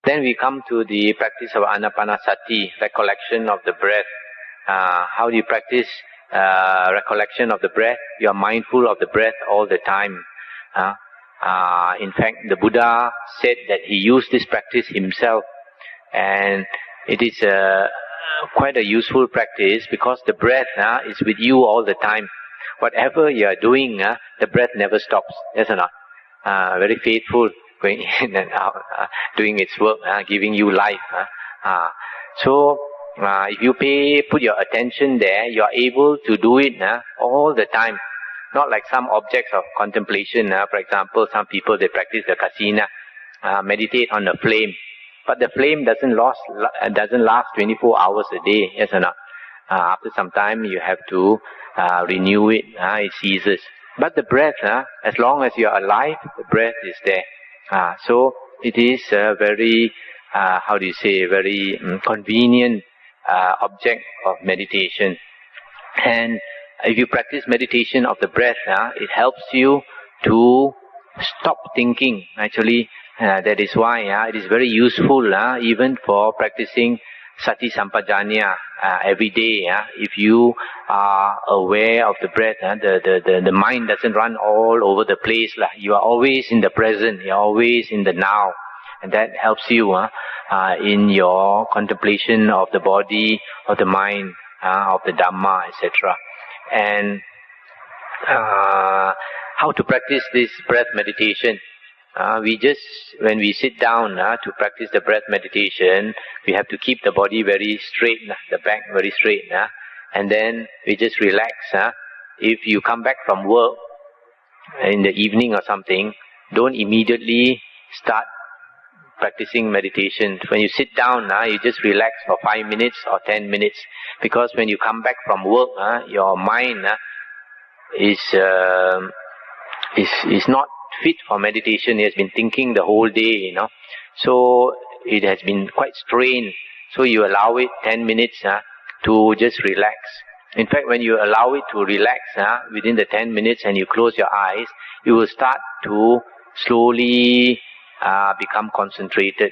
Then we come to the practice of anapanasati, recollection of the breath. How do you practice recollection of the breath? You are mindful of the breath all the time. In fact, the Buddha said that he used this practice himself, and it is quite a useful practice because the breath is with you all the time. Whatever you are doing, the breath never stops. Yes or not? Very faithful, going in and out, doing its work, giving you life. So, if you put your attention there, you are able to do it all the time. Not like some objects of contemplation. For example, some people, they practice the kasina, meditate on the flame. But the flame doesn't last 24 hours a day. Yes or not? After some time, you have to renew it. It ceases. But the breath, as long as you are alive, the breath is there. So it is a very, very convenient object of meditation. And if you practice meditation of the breath, it helps you to stop thinking. Actually, that is why it is very useful even for practicing Sati Sampajanna every day. If you are aware of the breath, the mind doesn't run all over the place. You are always in the present, you are always in the now. And that helps you in your contemplation of the body, of the mind, of the Dhamma, etc. And how to practice this breath meditation? When we sit down to practice the breath meditation, we have to keep the body very straight, the back very straight, and then we just relax. If you come back from work in the evening or something, don't immediately start practicing meditation. When you sit down, you just relax for 5 minutes or 10 minutes, because when you come back from work, your mind is not fit for meditation. It has been thinking the whole day, so it has been quite strained. So you allow it 10 minutes to just relax. In fact, when you allow it to relax within the 10 minutes and you close your eyes, you will start to slowly become concentrated.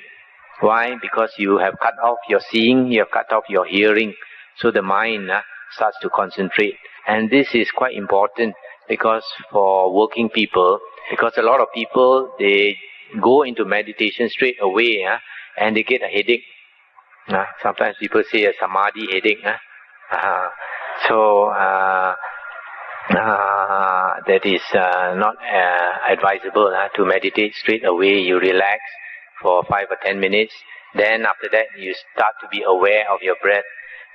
Why? Because you have cut off your seeing, you have cut off your hearing, so the mind starts to concentrate. And this is quite important because for working people, because a lot of people, they go into meditation straight away and they get a headache. Sometimes people say a samadhi headache. So that is not advisable to meditate straight away. You relax for 5 or 10 minutes. Then after that, you start to be aware of your breath.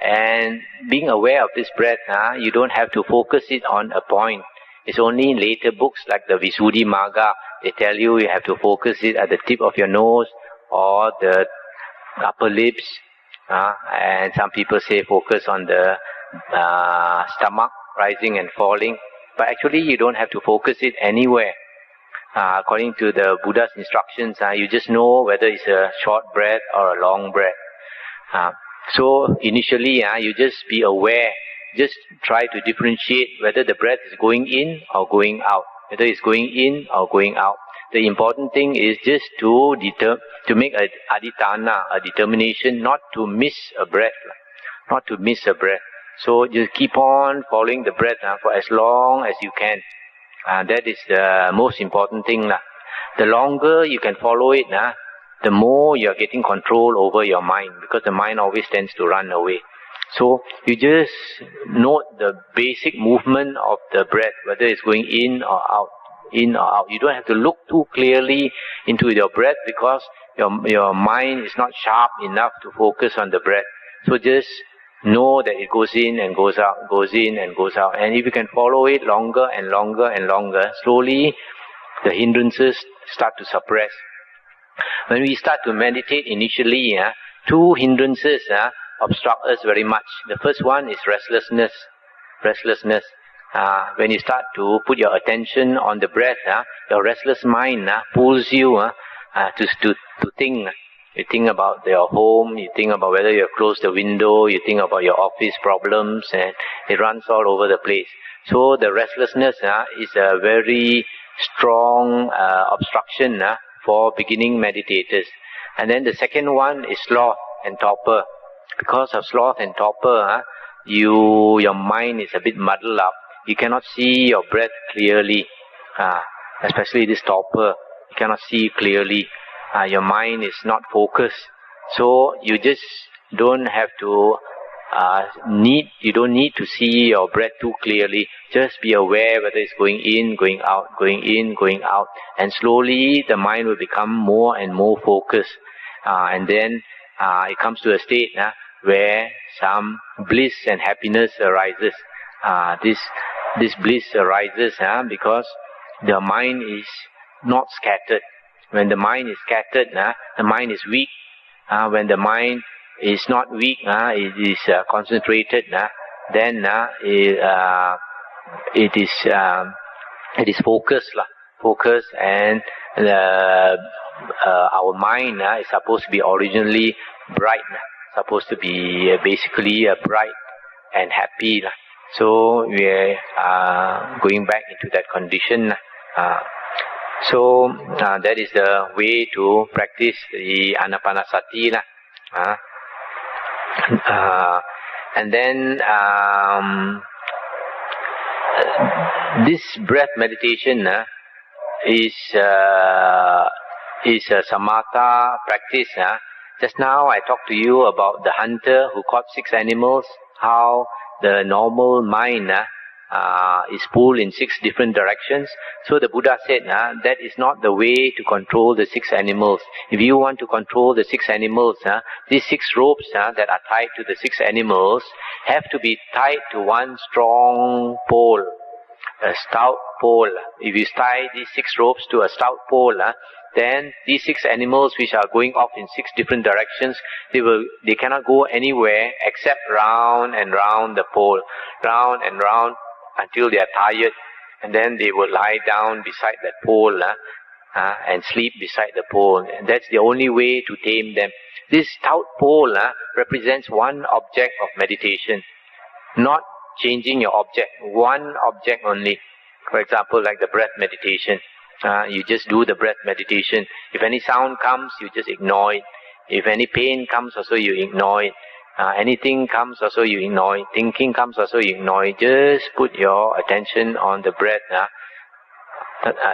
And being aware of this breath, you don't have to focus it on a point. It's only in later books like the Visuddhi Magga, they tell you have to focus it at the tip of your nose or the upper lips. And some people say focus on the stomach, rising and falling. But actually you don't have to focus it anywhere. According to the Buddha's instructions, you just know whether it's a short breath or a long breath. So initially you just be aware. Just try to differentiate whether the breath is going in or going out. Whether it's going in or going out. The important thing is just to make a adhitthana, a determination not to miss a breath. Not to miss a breath. So just keep on following the breath for as long as you can. That is the most important thing. The longer you can follow it, the more you are getting control over your mind, because the mind always tends to run away. So you just note the basic movement of the breath, whether it's going in or out, in or out. You don't have to look too clearly into your breath because your mind is not sharp enough to focus on the breath. So just know that it goes in and goes out, goes in and goes out. And if you can follow it longer and longer and longer, slowly the hindrances start to suppress. When we start to meditate initially, two hindrances obstruct us very much. The first one is restlessness. Restlessness. When you start to put your attention on the breath, your restless mind pulls you to think. You think about your home, you think about whether you have closed the window, you think about your office problems, and it runs all over the place. So the restlessness is a very strong obstruction for beginning meditators. And then the second one is sloth and torpor. Because of sloth and torpor, your mind is a bit muddled up. You cannot see your breath clearly, especially this torpor. You cannot see clearly. Your mind is not focused. So you just don't have to you don't need to see your breath too clearly. Just be aware whether it's going in, going out, going in, going out, and slowly the mind will become more and more focused. And then it comes to a state where some bliss and happiness arises. This bliss arises because the mind is not scattered. When the mind is scattered, the mind is weak. When the mind is not weak, it is concentrated, then it is focused, and our mind is supposed to be originally bright, supposed to be basically bright and happy. So we are going back into that condition. So that is the way to practice the Anapanasati. And then this breath meditation is a samatha practice. Just now I talked to you about the hunter who caught 6 animals, how the normal mind is pulled in 6 different directions. So the Buddha said that is not the way to control the 6 animals. If you want to control the 6 animals, these 6 ropes that are tied to the 6 animals have to be tied to one strong pole, a stout pole. If you tie these 6 ropes to a stout pole, then these 6 animals which are going off in 6 different directions, they cannot go anywhere except round and round the pole, round and round, until they are tired, and then they will lie down beside that pole and sleep beside the pole. And that's the only way to tame them. This stout pole represents one object of meditation, not changing your object, one object only. For example, like the breath meditation, you just do the breath meditation. If any sound comes, you just ignore it. If any pain comes, also you ignore it. Anything comes, also you ignore it. Thinking comes, also you ignore it. Just put your attention on the breath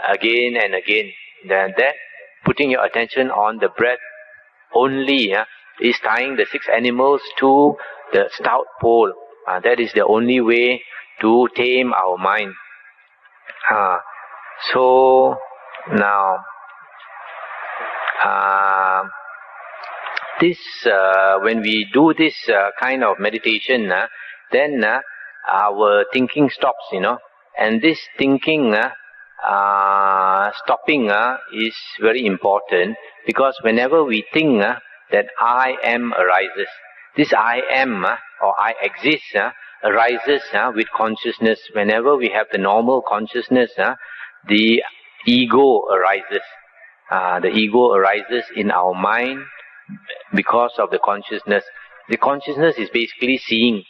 again and again. Then that putting your attention on the breath only is tying the 6 animals to the stout pole. That is the only way to tame our mind. So now this when we do this kind of meditation, then our thinking stops, and this thinking stopping is very important, because whenever we think that I am arises, this I am or I exist arises with consciousness. Whenever we have the normal consciousness, the ego arises. The ego arises in our mind because of the consciousness. The consciousness is basically seeing.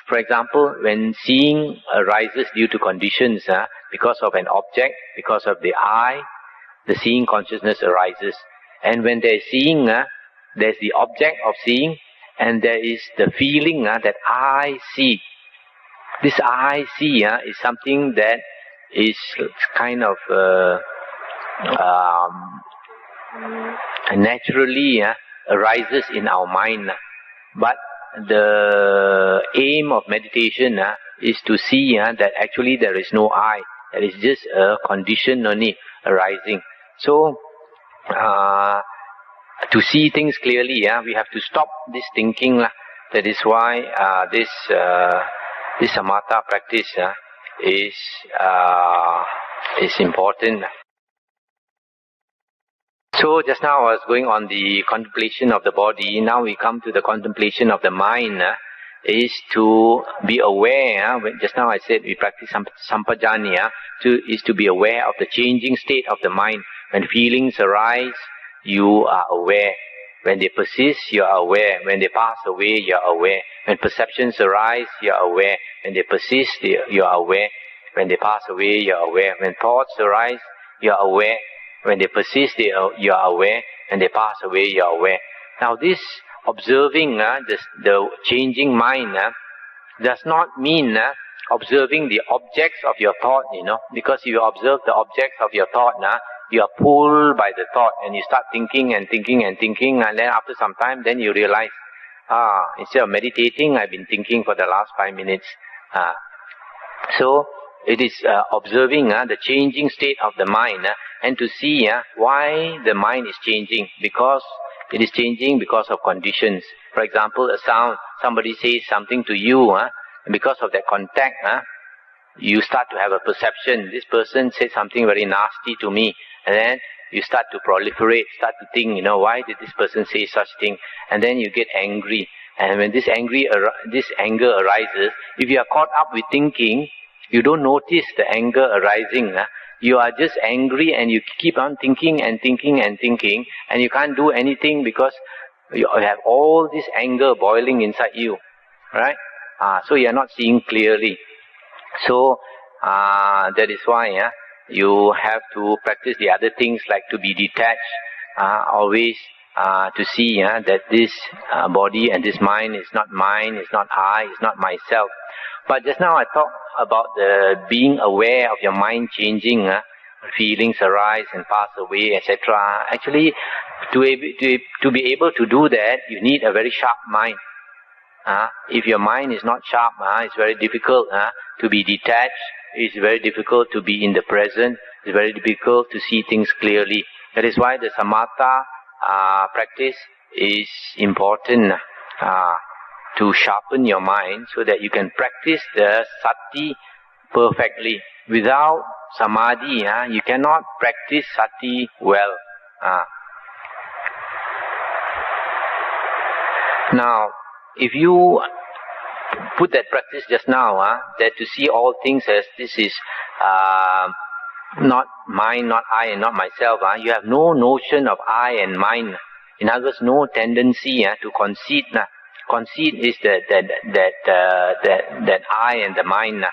For example, when seeing arises due to conditions, because of an object, because of the eye, the seeing consciousness arises. And when there is seeing, there's the object of seeing, and there is the feeling that I see. This I see is something that is kind of naturally arises in our mind. But the aim of meditation is to see that actually there is no I. There is just a condition only arising. So, to see things clearly, we have to stop this thinking. That is why this samatha practice is important. So just now I was going on the contemplation of the body. Now we come to the contemplation of the mind. Is to be aware. Just now I said we practice Sampajanna. Is to be aware of the changing state of the mind. When feelings arise, you are aware. When they persist, you are aware. When they pass away, you are aware. When perceptions arise, you are aware. When they persist, you are aware. When they pass away, you are aware. When thoughts arise, you are aware. When they persist, you are aware. and they pass away, you are aware. Now this observing the changing mind does not mean observing the objects of your thought, because if you observe the objects of your thought, you are pulled by the thought and you start thinking and thinking and thinking, and then after some time, then you realize, instead of meditating, I've been thinking for the last 5 minutes. So it is observing the changing state of the mind and to see why the mind is changing, because it is changing because of conditions. For example, a sound, somebody says something to you, and because of that contact, you start to have a perception. This person said something very nasty to me, and then you start to proliferate, start to think, why did this person say such thing? And then you get angry. And when this anger arises, if you are caught up with thinking, you don't notice the anger arising. You are just angry and you keep on thinking and thinking and thinking, and you can't do anything because you have all this anger boiling inside you, right? So you are not seeing clearly. So that is why you have to practice the other things, like to be detached, always to see that this body and this mind is not mine, it's not I, it's not myself. But just now I talked about the being aware of your mind changing, feelings arise and pass away, etc. Actually, to be able to do that, you need a very sharp mind. If your mind is not sharp, it's very difficult to be detached. It's very difficult to be in the present. It's very difficult to see things clearly. That is why the samatha practice is important, to sharpen your mind so that you can practice the sati perfectly. Without samadhi, you cannot practice sati well. Now, if you put that practice just now, that to see all things as this is not mine, not I, and not myself, you have no notion of I and mine. In other words, no tendency to conceit. Conceit is that I and the mind.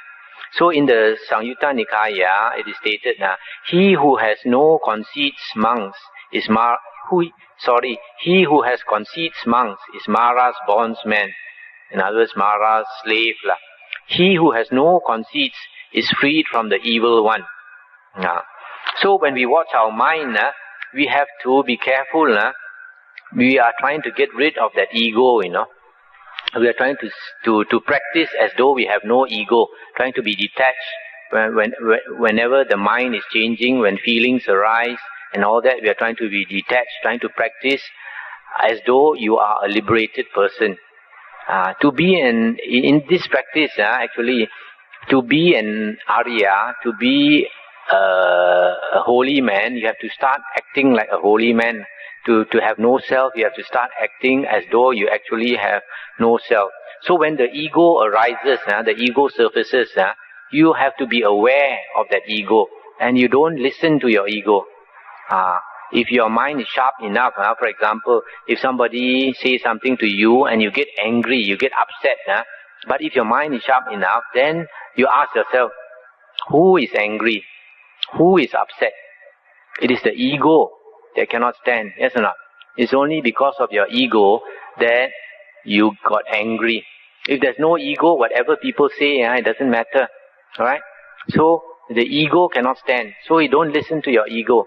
So in the Samyutta Nikaya, it is stated, he who has no conceits monks is he who has conceits monks is Mara's bondsman. In other words, Mara's slave. He who has no conceits is freed from the evil one. So when we watch our mind, we have to be careful. We are trying to get rid of that ego, We are trying to practice as though we have no ego, trying to be detached. Whenever the mind is changing, when feelings arise and all that, we are trying to be detached, trying to practice as though you are a liberated person. To be in this practice, actually, to be an Arya, to be a holy man, you have to start acting like a holy man. To have no self, you have to start acting as though you actually have no self. So when the ego arises, the ego surfaces, you have to be aware of that ego, and you don't listen to your ego. If your mind is sharp enough, for example, if somebody says something to you and you get angry, you get upset, but if your mind is sharp enough, then you ask yourself, who is angry? Who is upset? It is the ego that cannot stand, yes or not? It's only because of your ego that you got angry. If there's no ego, whatever people say, it doesn't matter. Alright? So, the ego cannot stand. So you don't listen to your ego.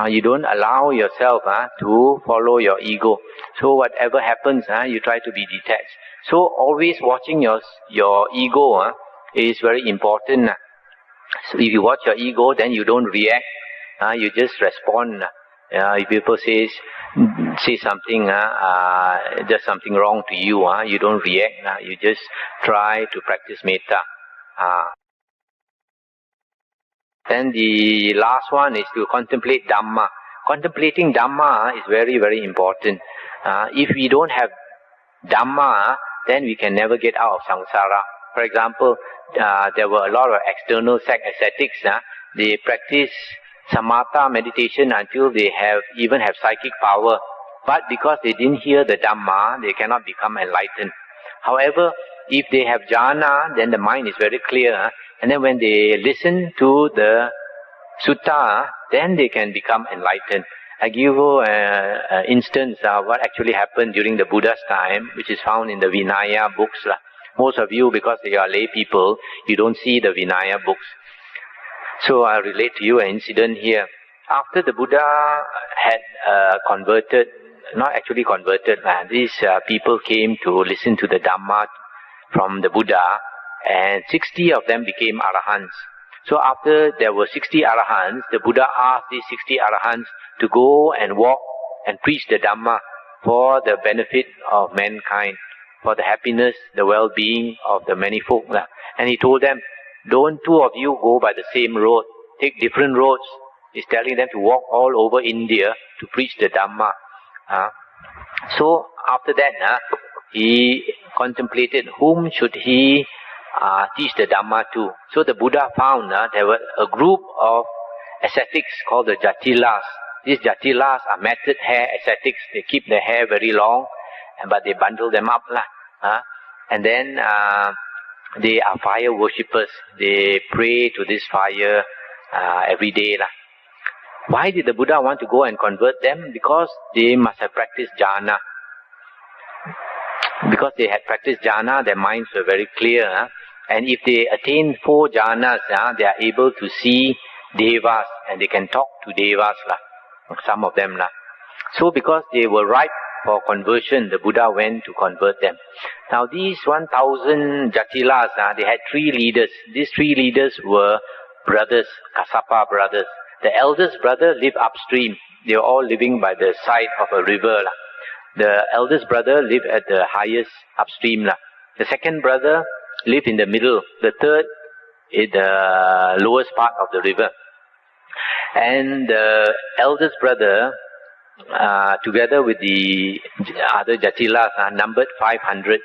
You don't allow yourself to follow your ego. So whatever happens, you try to be detached. So always watching your ego is very important. So if you watch your ego, then you don't react. You just respond. If people say something, does something wrong to you, you don't react. You just try to practice metta. Then the last one is to contemplate Dhamma. Contemplating Dhamma is very, very important. If we don't have Dhamma, then we can never get out of samsara. For example, there were a lot of external ascetics. They practice samatha meditation until they even have psychic power. But because they didn't hear the Dhamma, they cannot become enlightened. However, if they have jhana, then the mind is very clear. And then when they listen to the sutta, then they can become enlightened. I give you an instance of what actually happened during the Buddha's time, which is found in the Vinaya books. Most of you, because you are lay people, you don't see the Vinaya books. So I'll relate to you an incident here. After the Buddha had converted, not actually converted, these people came to listen to the Dhamma from the Buddha, and 60 of them became Arahants. So after there were 60 Arahants, the Buddha asked these 60 Arahants to go and walk and preach the Dhamma for the benefit of mankind, for the happiness, the well-being of the many folk. And he told them, don't two of you go by the same road, take different roads. He's telling them to walk all over India to preach the Dhamma. So after that, he contemplated whom should he teach the Dhamma to. So the Buddha found there were a group of ascetics called the Jatilas. These Jatilas are matted hair ascetics. They keep their hair very long, but they bundle them up. And then they are fire worshippers. They pray to this fire every day. Why did the Buddha want to go and convert them? Because they must have practiced jhana. Because they had practiced jhana, their minds were very clear. And if they attain 4 jhanas, they are able to see devas and they can talk to devas, some of them. So because they were ripe for conversion, the Buddha went to convert them. Now these 1,000 Jatilas, they had 3 leaders. These 3 leaders were brothers, Kassapa brothers. The eldest brother lived upstream. They were all living by the side of a river. The eldest brother lived at the highest upstream. The second brother lived in the middle. The third in the lowest part of the river. And the eldest brother, together with the other Jatilas, numbered 500.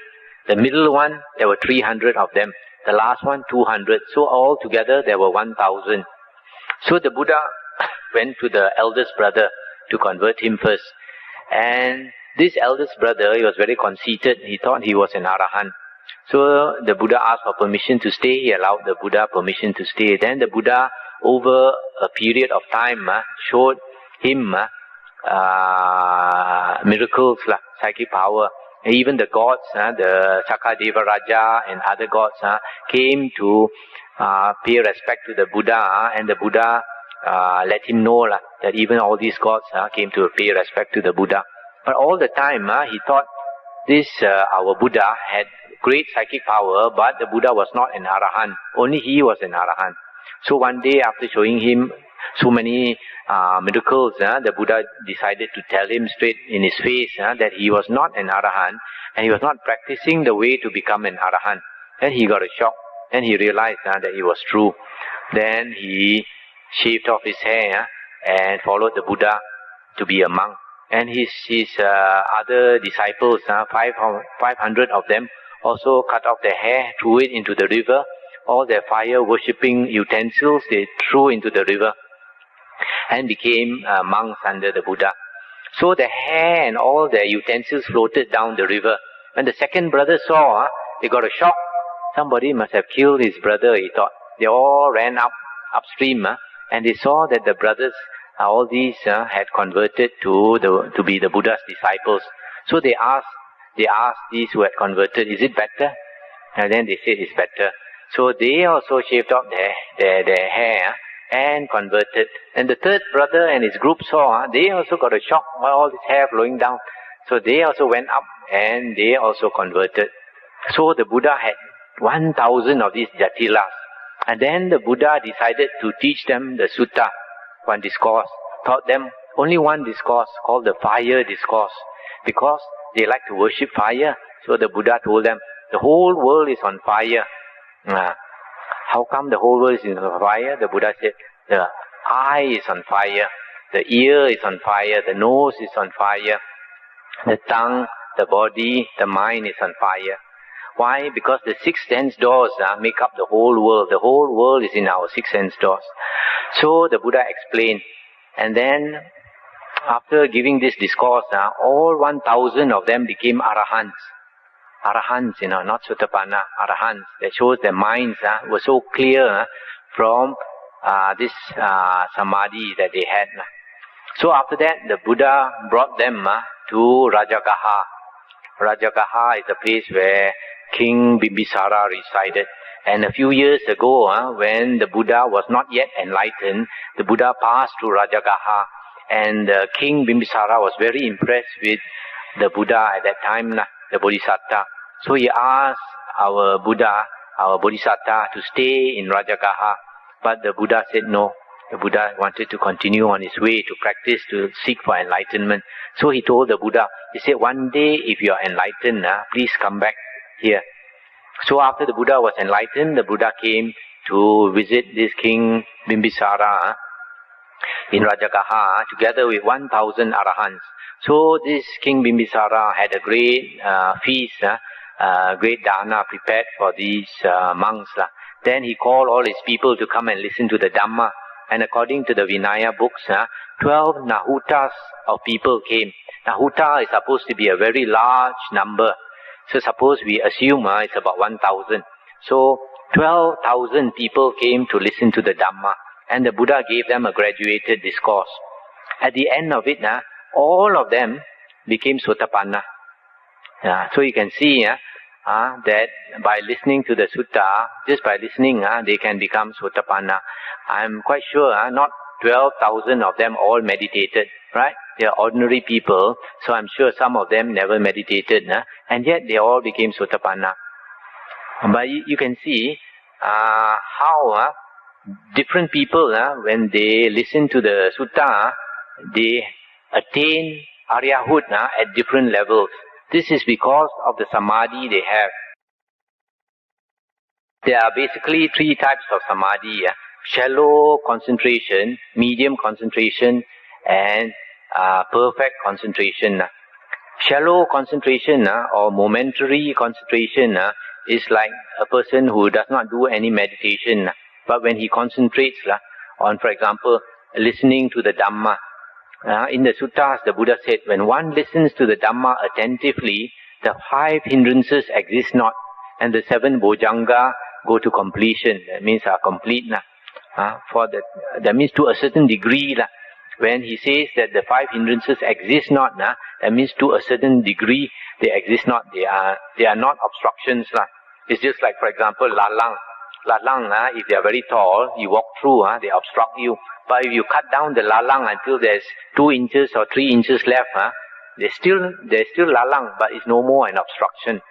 The middle one, there were 300 of them. The last one, 200. So all together, there were 1,000. So the Buddha went to the eldest brother to convert him first. And this eldest brother, he was very conceited. He thought he was an Arahant. So the Buddha asked for permission to stay. He allowed the Buddha permission to stay. Then the Buddha, over a period of time, showed him miracles, psychic power. And even the gods, the Sakadeva Raja and other gods, came to pay respect to the Buddha, and the Buddha let him know that even all these gods came to pay respect to the Buddha. But all the time, he thought this our Buddha had great psychic power, but the Buddha was not an Arahant. Only he was an Arahant. So one day, after showing him so many miracles, the Buddha decided to tell him straight in his face that he was not an Arahant, and he was not practicing the way to become an Arahant. Then he got a shock. Then he realized that it was true. Then he shaved off his hair and followed the Buddha to be a monk. And his other disciples, 500 of them, also cut off their hair, threw it into the river. All their fire worshipping utensils, they threw into the river and became monks under the Buddha. So the hair and all their utensils floated down the river. When the second brother saw, they got a shock. Somebody must have killed his brother, he thought. They all ran upstream, and they saw that the brothers, all these had converted to be the Buddha's disciples. So they asked these who had converted, is it better? And then they said it's better. So they also shaved off their hair and converted. And the third brother and his group saw, they also got a shock by all this hair flowing down. So they also went up and they also converted. So the Buddha had 1,000 of these Jatilas. And then the Buddha decided to teach them the sutta, one discourse. Taught them only one discourse called the fire discourse. Because they like to worship fire. So the Buddha told them, the whole world is on fire. How come the whole world is on fire? The Buddha said, the eye is on fire, the ear is on fire, the nose is on fire, the tongue, the body, the mind is on fire. Why? Because the 6 sense doors make up the whole world. The whole world is in our 6 sense doors. So the Buddha explained. And then, after giving this discourse, all 1,000 of them became Arahants. Arahants, not Sotapanna, Arahants. That shows their minds were so clear from this samadhi that they had. So after that, the Buddha brought them to Rajagaha. Rajagaha is a place where King Bimbisara resided. And a few years ago, when the Buddha was not yet enlightened, the Buddha passed through Rajagaha. And King Bimbisara was very impressed with the Buddha at that time, the Bodhisattva. So he asked our Buddha, our Bodhisattva, to stay in Rajagaha. But the Buddha said no. The Buddha wanted to continue on his way to practice, to seek for enlightenment. So he told the Buddha, he said, one day if you are enlightened, please come back here. So after the Buddha was enlightened, the Buddha came to visit this King Bimbisara in Rajagaha together with 1,000 arahants. So this King Bimbisara had a great feast, great dana prepared for these monks. Then he called all his people to come and listen to the Dhamma. And according to the Vinaya books, 12 Nahutas of people came. Nahuta is supposed to be a very large number. So suppose we assume it's about 1,000. So 12,000 people came to listen to the Dhamma. And the Buddha gave them a graduated discourse. At the end of it, all of them became Sotapanna. So you can see that by listening to the sutta, just by listening, they can become Sotapanna. I'm quite sure not 12,000 of them all meditated, right? They are ordinary people, so I'm sure some of them never meditated, and yet they all became Sotapanna. But you can see how different people, when they listen to the sutta, they attain Aryahood at different levels. This is because of the samadhi they have. There are basically three types of samadhi. Shallow concentration, medium concentration, and perfect concentration. Shallow concentration or momentary concentration is like a person who does not do any meditation. But when he concentrates on, for example, listening to the Dhamma, in the suttas, the Buddha said, when one listens to the Dhamma attentively, the 5 hindrances exist not, and the 7 bojjhanga go to completion. That means are complete. That means to a certain degree. When he says that the 5 hindrances exist not, that means to a certain degree they exist not. They are not obstructions. It's just like, for example, lalang. Lalang, if they are very tall, you walk through, they obstruct you. But if you cut down the lalang until there's 2 inches or 3 inches left, there's still lalang, but it's no more an obstruction.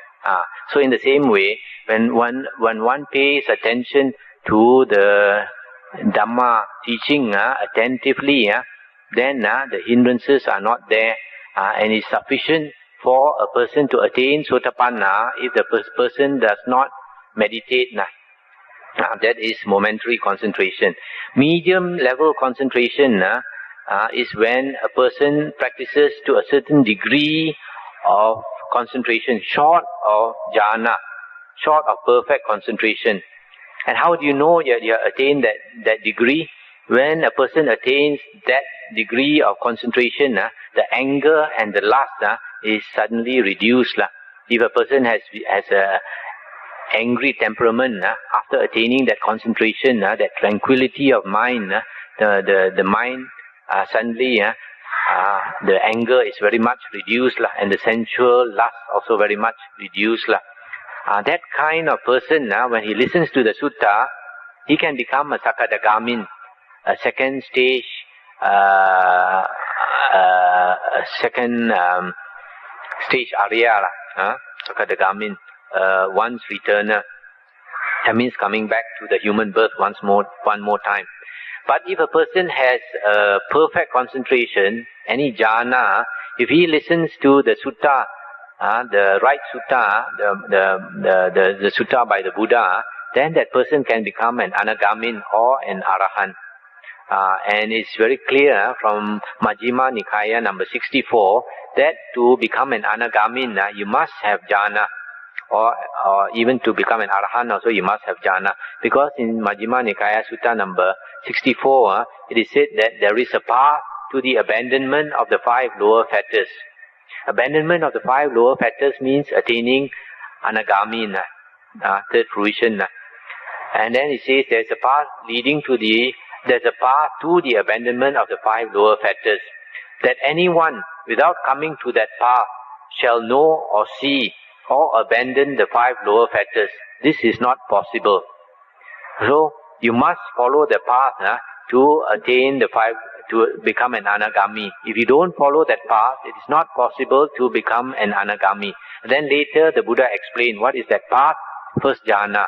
So in the same way, when one pays attention to the Dhamma teaching attentively, then the hindrances are not there, and it's sufficient for a person to attain Sotapanna if the person does not meditate. That is momentary concentration. Medium level concentration is when a person practices to a certain degree of concentration, short of jhana, short of perfect concentration. And how do you know you have attained that degree? When a person attains that degree of concentration, the anger and the lust is suddenly reduced. If a person has a angry temperament, after attaining that concentration, that tranquility of mind, the mind suddenly, the anger is very much reduced, and the sensual lust also very much reduced. That kind of person, when he listens to the sutta, he can become a sakadagamin, a second stage, stage Arya, sakadagamin. Once returner. That means coming back to the human birth one more time. But if a person has perfect concentration, any jhana, if he listens to the sutta, the right sutta, the sutta by the Buddha, then that person can become an anagamin or an arahant. And it's very clear from Majjhima Nikaya number 64 that to become an anagamin, you must have jhana. Or even to become an arahant also you must have jhana. Because in Majjhima Nikaya Sutta number 64, it is said that there is a path to the abandonment of the 5 lower fetters. Abandonment of the 5 lower fetters means attaining anagami, third fruition. And then it says there is a path leading to the there's a path to the abandonment of the 5 lower fetters. That anyone, without coming to that path, shall know or see or abandon the 5 lower fetters. This is not possible. So, you must follow the path to attain the 5, to become an anagami. If you don't follow that path, it is not possible to become an anagami. Then later the Buddha explained what is that path. First jhana,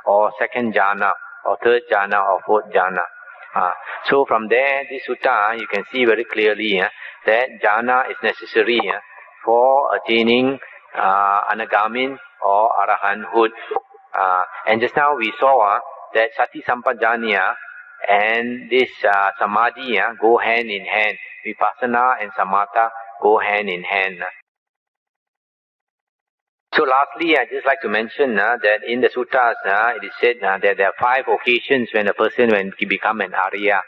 or second jhana, or third jhana, or fourth jhana. So from there, this sutta, you can see very clearly that jhana is necessary for attaining anagamin or arahanthood. And just now we saw that Sati Sampajanna and this Samadhi go hand in hand. Vipassana and Samatha go hand in hand. So lastly, I'd just like to mention that in the suttas, it is said that there are 5 occasions when a person, when he become an Arya.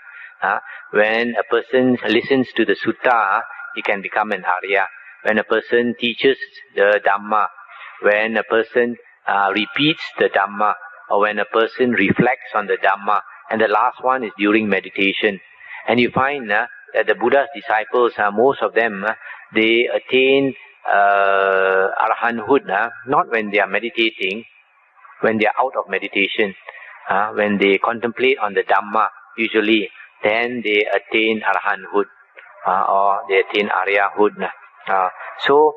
When a person listens to the sutta, he can become an Arya. When a person teaches the Dhamma, when a person repeats the Dhamma, or when a person reflects on the Dhamma, and the last one is during meditation. And you find that the Buddha's disciples, most of them, they attain arahanthood, not when they are meditating, when they are out of meditation, when they contemplate on the Dhamma, usually, then they attain arahanthood, or they attain aryahood. So,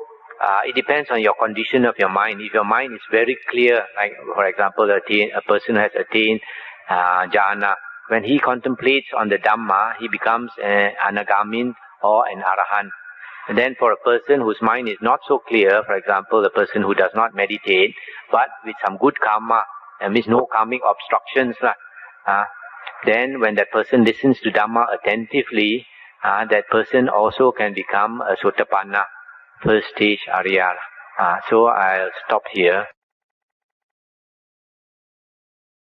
it depends on your condition of your mind. If your mind is very clear, like for example, a person who has attained jhana, when he contemplates on the Dhamma, he becomes an anagamin or an arahant. And then for a person whose mind is not so clear, for example, a person who does not meditate, but with some good karma, that means no karmic obstructions, then when that person listens to Dhamma attentively, that person also can become a Sotapanna, first stage Arya. So I'll stop here.